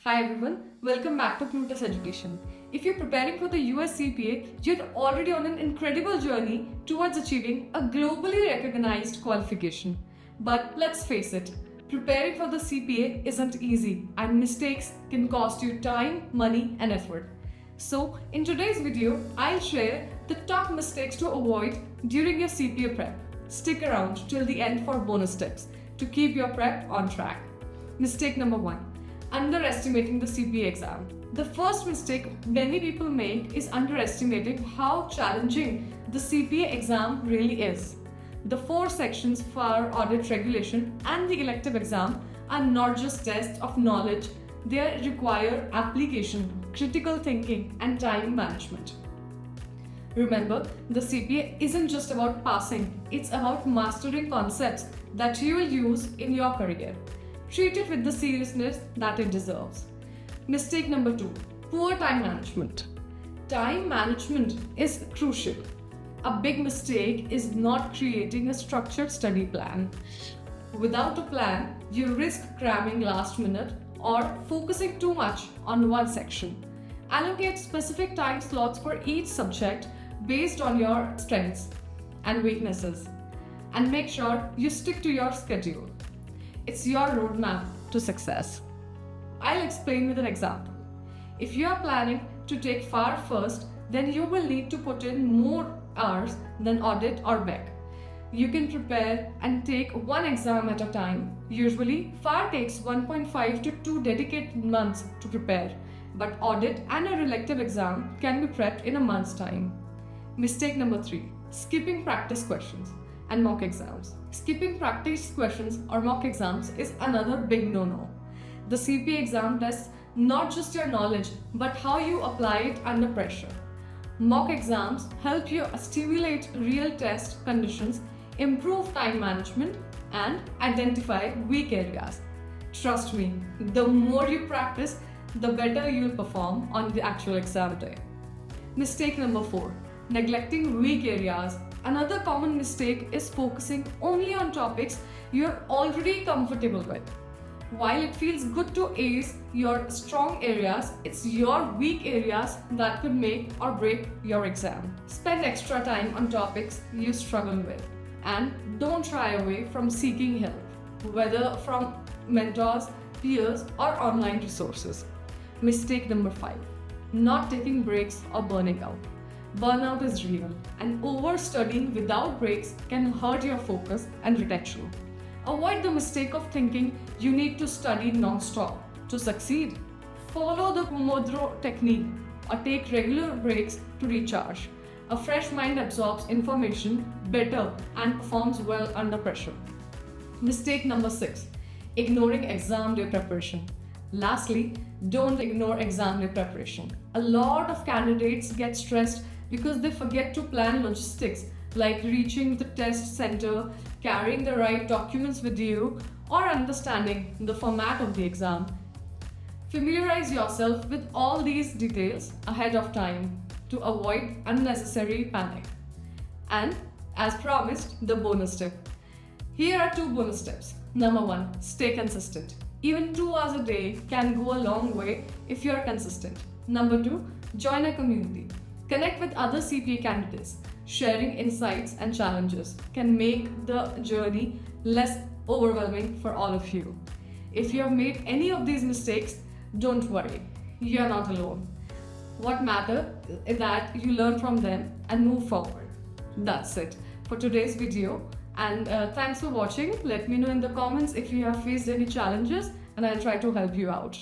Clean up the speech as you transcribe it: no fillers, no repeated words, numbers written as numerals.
Hi everyone, welcome back to Plutus Education. If you're preparing for the US CPA, you're already on an incredible journey towards achieving a globally recognized qualification. But let's face it, preparing for the CPA isn't easy and mistakes can cost you time, money and effort. So in today's video, I'll share the top mistakes to avoid during your CPA prep. Stick around till the end for bonus tips to keep your prep on track. Mistake number 1. Underestimating the CPA exam. The first mistake many people make is underestimating how challenging the CPA exam really is. The 4 sections for audit regulation and the elective exam are not just tests of knowledge, they require application, critical thinking, and time management. Remember, the CPA isn't just about passing, it's about mastering concepts that you will use in your career. Treat it with the seriousness that it deserves. Mistake number 2. Poor time management. Time management is crucial. A big mistake is not creating a structured study plan. Without a plan, you risk cramming last minute or focusing too much on one section. Allocate specific time slots for each subject based on your strengths and weaknesses, and make sure you stick to your schedule. It's your roadmap to success. I'll explain with an example. If you are planning to take FAR first, then you will need to put in more hours than audit or BEC. You can prepare and take one exam at a time. Usually, FAR takes 1.5 to 2 dedicated months to prepare, but audit and a elective exam can be prepped in a month's time. Mistake number 3. Skipping practice questions and mock exams. Skipping practice questions or mock exams is another big no-no. The CPA exam tests not just your knowledge, but how you apply it under pressure. Mock exams help you stimulate real test conditions, improve time management, and identify weak areas. Trust me, the more you practice, the better you'll perform on the actual exam day. Mistake number 4. Neglecting weak areas. Another common mistake is focusing only on topics you're already comfortable with. While it feels good to ace your strong areas, it's your weak areas that could make or break your exam. Spend extra time on topics you struggle with, and don't shy away from seeking help, whether from mentors, peers, or online resources. Mistake number 5. Not taking breaks or burning out. Burnout is real, and overstudying without breaks can hurt your focus and retention. Avoid the mistake of thinking you need to study non-stop to succeed. Follow the Pomodoro technique or take regular breaks to recharge. A fresh mind absorbs information better and performs well under pressure. Mistake number 6. Ignoring exam day preparation. Lastly, don't ignore exam day preparation. A lot of candidates get stressed because they forget to plan logistics like reaching the test center, carrying the right documents with you, or understanding the format of the exam. Familiarize yourself with all these details ahead of time to avoid unnecessary panic. And as promised, the bonus tip. Here are 2 bonus tips. Number 1, stay consistent. Even 2 hours a day can go a long way if you are consistent. Number 2, join a community. Connect with other CPA candidates. Sharing insights and challenges can make the journey less overwhelming for all of you. If you have made any of these mistakes, don't worry. You are not alone. What matters is that you learn from them and move forward. That's it for today's video. And thanks for watching. Let me know in the comments if you have faced any challenges, and I'll try to help you out.